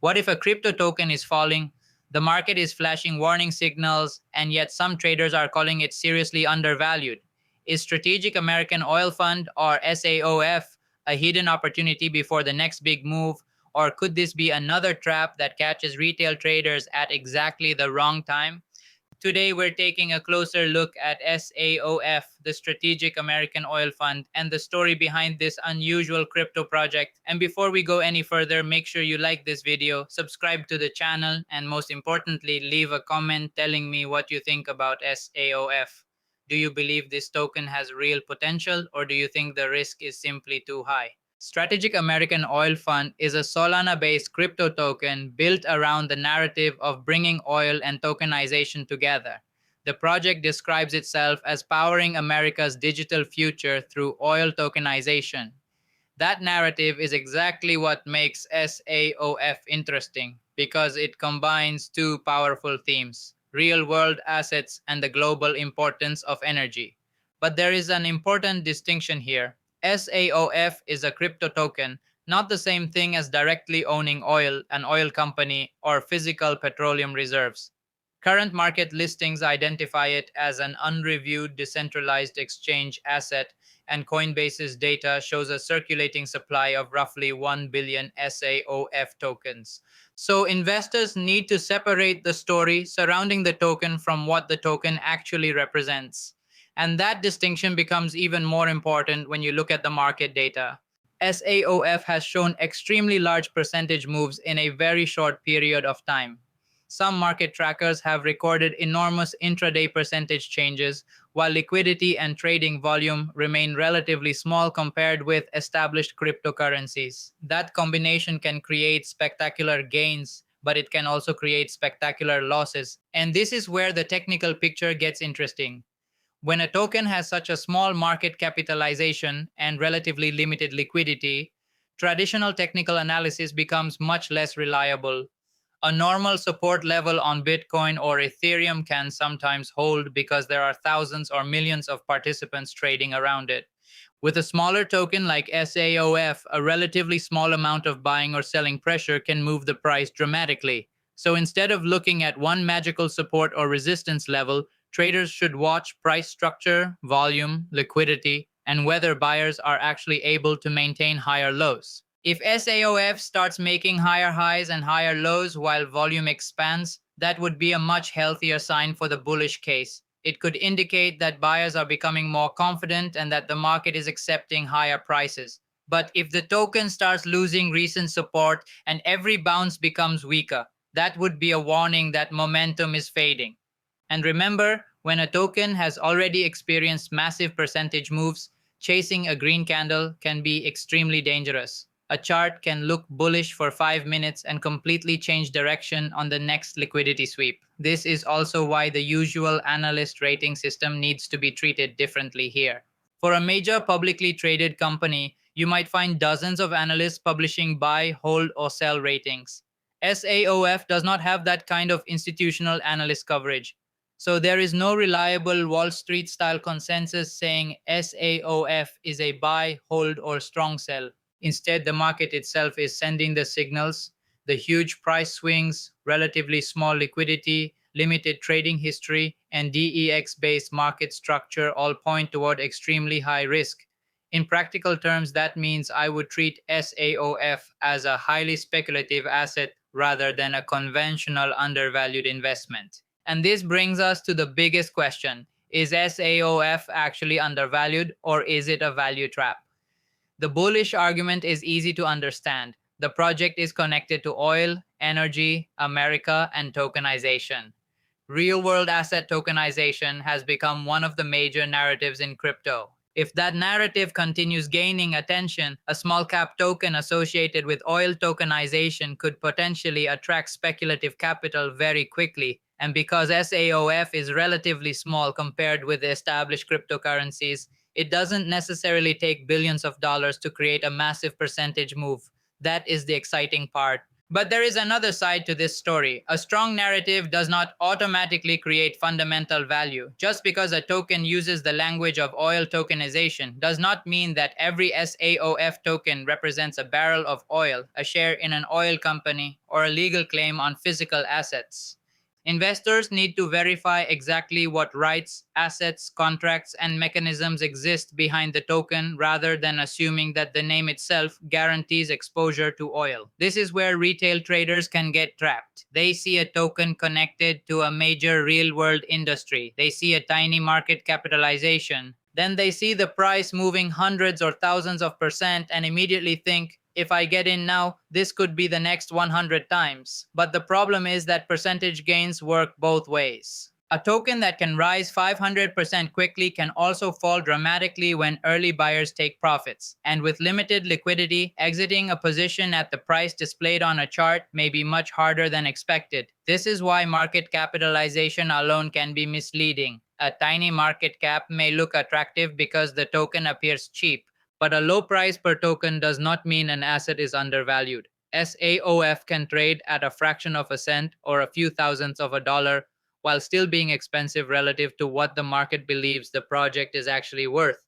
What if a crypto token is falling? The market is flashing warning signals, and yet some traders are calling it seriously undervalued. Is Strategic American Oil Fund, or SAOF, a hidden opportunity before the next big move? Or could this be another trap that catches retail traders at exactly the wrong time? Today, we're taking a closer look at SAOF, the Strategic American Oil Fund, and the story behind this unusual crypto project. And before we go any further, make sure you like this video, subscribe to the channel, and most importantly, leave a comment telling me what you think about SAOF. Do you believe this token has real potential, or do you think the risk is simply too high? Strategic American Oil Fund is a Solana-based crypto token built around the narrative of bringing oil and tokenization together. The project describes itself as powering America's digital future through oil tokenization. That narrative is exactly what makes SAOF interesting, because it combines two powerful themes: real-world assets and the global importance of energy. But there is an important distinction here. SAOF is a crypto token, not the same thing as directly owning oil, an oil company, or physical petroleum reserves. Current market listings identify it as an unreviewed decentralized exchange asset, and Coinbase's data shows a circulating supply of roughly 1 billion SAOF tokens. So investors need to separate the story surrounding the token from what the token actually represents. And that distinction becomes even more important when you look at the market data. SAOF has shown extremely large percentage moves in a very short period of time. Some market trackers have recorded enormous intraday percentage changes, while liquidity and trading volume remain relatively small compared with established cryptocurrencies. That combination can create spectacular gains, but it can also create spectacular losses. And this is where the technical picture gets interesting. When a token has such a small market capitalization and relatively limited liquidity, traditional technical analysis becomes much less reliable. A normal support level on Bitcoin or Ethereum can sometimes hold because there are thousands or millions of participants trading around it. With a smaller token like SAOF, a relatively small amount of buying or selling pressure can move the price dramatically. So instead of looking at one magical support or resistance level, traders should watch price structure, volume, liquidity, and whether buyers are actually able to maintain higher lows. If SAOF starts making higher highs and higher lows while volume expands, that would be a much healthier sign for the bullish case. It could indicate that buyers are becoming more confident and that the market is accepting higher prices. But if the token starts losing recent support and every bounce becomes weaker, that would be a warning that momentum is fading. And remember, when a token has already experienced massive percentage moves, chasing a green candle can be extremely dangerous. A chart can look bullish for 5 minutes and completely change direction on the next liquidity sweep. This is also why the usual analyst rating system needs to be treated differently here. For a major publicly traded company, you might find dozens of analysts publishing buy, hold, or sell ratings. SAOF does not have that kind of institutional analyst coverage. So there is no reliable Wall Street style consensus saying SAOF is a buy, hold, or strong sell. Instead, the market itself is sending the signals. The huge price swings, relatively small liquidity, limited trading history, and DEX-based market structure all point toward extremely high risk. In practical terms, that means I would treat SAOF as a highly speculative asset rather than a conventional undervalued investment. And this brings us to the biggest question. Is SAOF actually undervalued, or is it a value trap? The bullish argument is easy to understand. The project is connected to oil, energy, America, and tokenization. Real-world asset tokenization has become one of the major narratives in crypto. If that narrative continues gaining attention, a small-cap token associated with oil tokenization could potentially attract speculative capital very quickly. And because SAOF is relatively small compared with established cryptocurrencies, it doesn't necessarily take billions of dollars to create a massive percentage move. That is the exciting part. But there is another side to this story. A strong narrative does not automatically create fundamental value. Just because a token uses the language of oil tokenization does not mean that every SAOF token represents a barrel of oil, a share in an oil company, or a legal claim on physical assets. Investors need to verify exactly what rights, assets, contracts, and mechanisms exist behind the token rather than assuming that the name itself guarantees exposure to oil. This is where retail traders can get trapped. They see a token connected to a major real world industry, they see a tiny market capitalization. Then they see the price moving hundreds or thousands of percent and immediately think, if I get in now, this could be the next 100 times. But the problem is that percentage gains work both ways. A token that can rise 500% quickly can also fall dramatically when early buyers take profits. And with limited liquidity, exiting a position at the price displayed on a chart may be much harder than expected. This is why market capitalization alone can be misleading. A tiny market cap may look attractive because the token appears cheap, but a low price per token does not mean an asset is undervalued. SAOF can trade at a fraction of a cent or a few thousandths of a dollar while still being expensive relative to what the market believes the project is actually worth.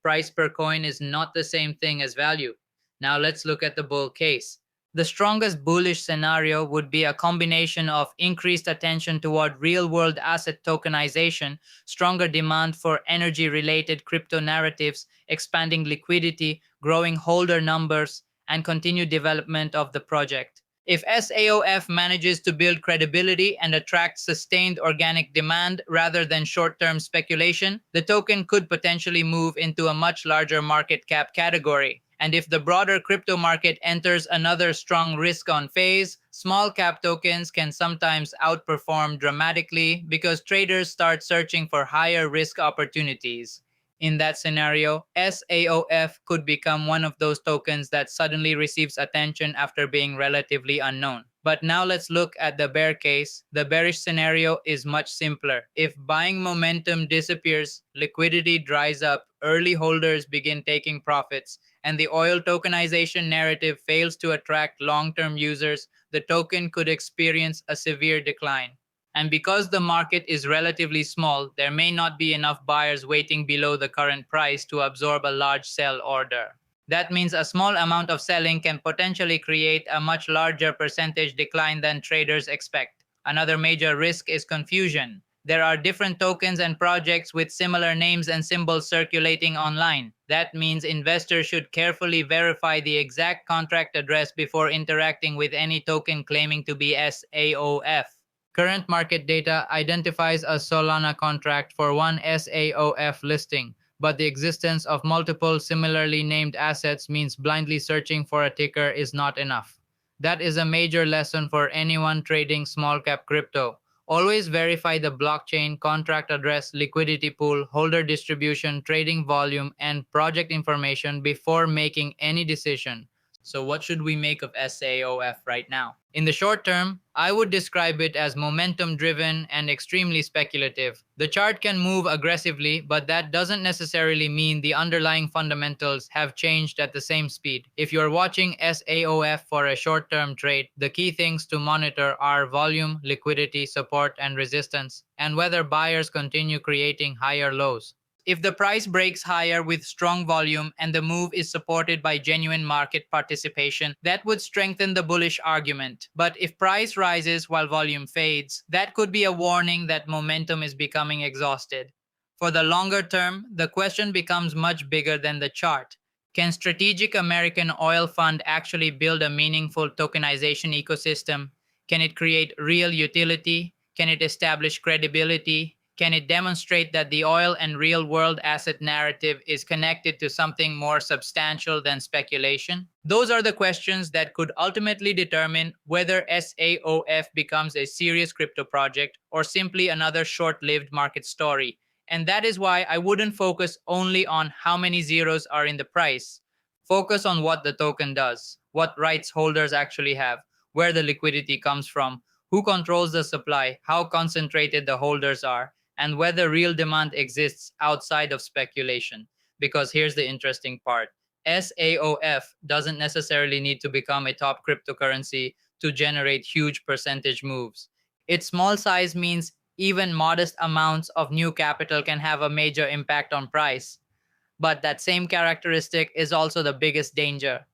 Price per coin is not the same thing as value. Now let's look at the bull case. The strongest bullish scenario would be a combination of increased attention toward real world asset tokenization, stronger demand for energy related crypto narratives, expanding liquidity, growing holder numbers, and continued development of the project. If SAOF manages to build credibility and attract sustained organic demand rather than short term speculation, the token could potentially move into a much larger market cap category. And if the broader crypto market enters another strong risk on phase, small cap tokens can sometimes outperform dramatically because traders start searching for higher risk opportunities. In that scenario, SAOF could become one of those tokens that suddenly receives attention after being relatively unknown. But now let's look at the bear case. The bearish scenario is much simpler. If buying momentum disappears, liquidity dries up, early holders begin taking profits, and the oil tokenization narrative fails to attract long-term users, the token could experience a severe decline. And because the market is relatively small, there may not be enough buyers waiting below the current price to absorb a large sell order. That means a small amount of selling can potentially create a much larger percentage decline than traders expect. Another major risk is confusion. There are different tokens and projects with similar names and symbols circulating online. That means investors should carefully verify the exact contract address before interacting with any token claiming to be SAOF. Current market data identifies a Solana contract for one SAOF listing, but the existence of multiple similarly named assets means blindly searching for a ticker is not enough. That is a major lesson for anyone trading small cap crypto. Always verify the blockchain, contract address, liquidity pool, holder distribution, trading volume, and project information before making any decision. So, what should we make of SAOF right now? In the short term, I would describe it as momentum driven and extremely speculative. The chart can move aggressively, but that doesn't necessarily mean the underlying fundamentals have changed at the same speed. If you're watching SAOF for a short term trade, the key things to monitor are volume, liquidity, support, and resistance, and whether buyers continue creating higher lows. If the price breaks higher with strong volume and the move is supported by genuine market participation, that would strengthen the bullish argument. But if price rises while volume fades, that could be a warning that momentum is becoming exhausted. For the longer term, the question becomes much bigger than the chart. Can Strategic American Oil Fund actually build a meaningful tokenization ecosystem? Can it create real utility? Can it establish credibility? Can it demonstrate that the oil and real world asset narrative is connected to something more substantial than speculation? Those are the questions that could ultimately determine whether SAOF becomes a serious crypto project or simply another short lived market story. And that is why I wouldn't focus only on how many zeros are in the price. Focus on what the token does, what rights holders actually have, where the liquidity comes from, who controls the supply, how concentrated the holders are, and whether real demand exists outside of speculation. Because here's the interesting part. SAOF doesn't necessarily need to become a top cryptocurrency to generate huge percentage moves. Its small size means even modest amounts of new capital can have a major impact on price. But that same characteristic is also the biggest danger.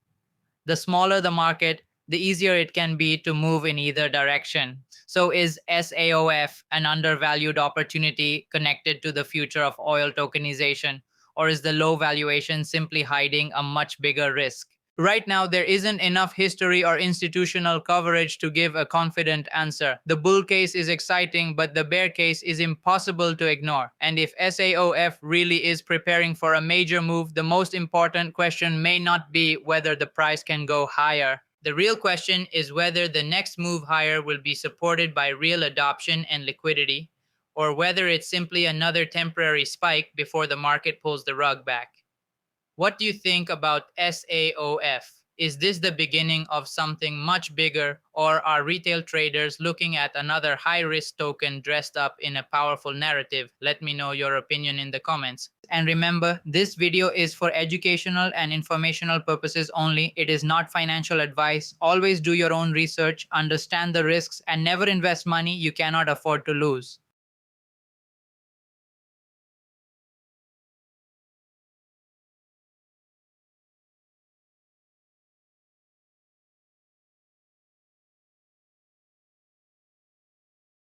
The smaller the market, the easier it can be to move in either direction. So, is SAOF an undervalued opportunity connected to the future of oil tokenization, or is the low valuation simply hiding a much bigger risk? Right now, there isn't enough history or institutional coverage to give a confident answer. The bull case is exciting, but the bear case is impossible to ignore. And if SAOF really is preparing for a major move, the most important question may not be whether the price can go higher. The real question is whether the next move higher will be supported by real adoption and liquidity, or whether it's simply another temporary spike before the market pulls the rug back. What do you think about SAOF? Is this the beginning of something much bigger, or are retail traders looking at another high risk token dressed up in a powerful narrative? Let me know your opinion in the comments. And remember, this video is for educational and informational purposes only. It is not financial advice. Always do your own research, understand the risks, and never invest money you cannot afford to lose.